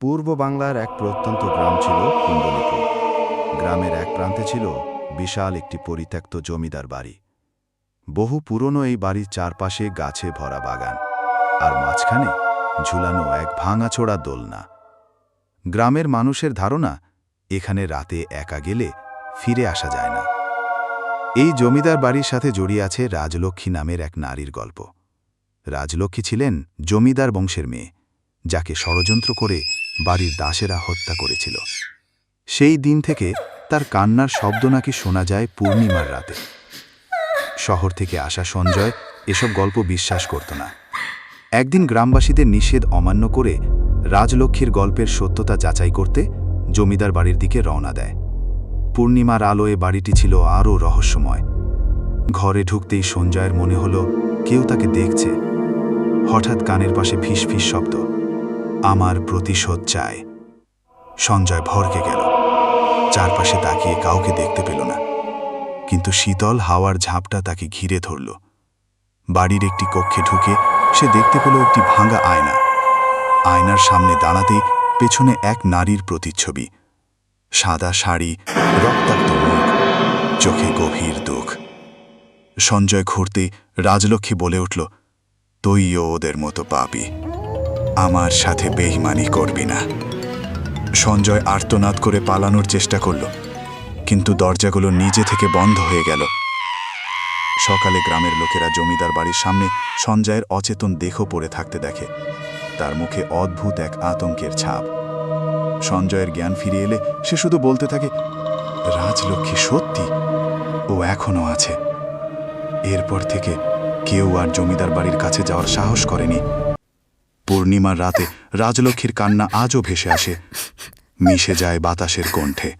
পূর্ব বাংলার এক প্রত্যন্ত গ্রাম ছিল কুণ্ডলীপুর। গ্রামের এক প্রান্তে ছিল বিশাল একটি পরিত্যক্ত জমিদার বাড়ি। বহু পুরনো এই বাড়ির চারপাশে গাছে ভরা বাগান, আর মাঝখানে ঝুলানো এক ভাঙাচোরা দোলনা। গ্রামের মানুষের ধারণা, এখানে রাতে একা গেলে ফিরে আসা যায় না। এই জমিদার বাড়ির সাথে জড়িয়ে আছে রাজলক্ষ্মী নামের এক নারীর গল্প। রাজলক্ষ্মী ছিলেন জমিদার বংশের মেয়ে, যাকে ষড়যন্ত্র করে বাড়ির দাসেরা হত্যা করেছিল। সেই দিন থেকে তার কান্নার শব্দ নাকি শোনা যায় পূর্ণিমার রাতে। শহর থেকে আসা সঞ্জয় এসব গল্প বিশ্বাস করত না। একদিন গ্রামবাসীদের নিষেধ অমান্য করে রাজলক্ষ্মীর গল্পের সত্যতা যাচাই করতে জমিদার বাড়ির দিকে রওনা দেয়। পূর্ণিমার আলোয় বাড়িটি ছিল আরও রহস্যময়। ঘরে ঢুকতেই সঞ্জয়ের মনে হলো কেউ তাকে দেখছে। হঠাৎ কানের পাশে ফিস ফিস শব্দ, আমার প্রতিশোধ চায়। সঞ্জয় ভরকে গেল। চারপাশে তাকিয়ে কাউকে দেখতে পেল না, কিন্তু শীতল হাওয়ার ঝাপটা তাকে ঘিরে ধরল। বাড়ির একটি কক্ষে ঢুকে সে দেখতে পেল একটি ভাঙা আয়না। আয়নার সামনে দাঁড়াতেই পেছনে এক নারীর প্রতিচ্ছবি। সাদা শাড়ি, রক্তাক্ত মুখ, চোখে গভীর দুঃখ। সঞ্জয় ঘুরতেই রাজলক্ষ্মী বলে উঠল, তুইও ওদের মতো পাপী, আমার সাথে বেইমানি করবি না। সঞ্জয় আর্তনাদ করে পালানোর চেষ্টা করল, কিন্তু দরজাগুলো নিজে থেকে বন্ধ হয়ে গেল। সকালে গ্রামের লোকেরা জমিদার বাড়ির সামনে সঞ্জয়ের অচেতন দেহ পড়ে থাকতে দেখে। তার মুখে অদ্ভুত এক আতঙ্কের ছাপ। সঞ্জয়ের জ্ঞান ফিরে এলে সে শুধু বলতে থাকে, রাজলক্ষ্মী সত্যি, ও এখনো আছে। এরপর থেকে কেউ আর জমিদার বাড়ির কাছে যাওয়ার সাহস করেনি। পূর্ণিমার রাতে রাজলক্ষ্মীর কান্না আজও ভেসে আসে, মিশে যায় বাতাসের কণ্ঠে।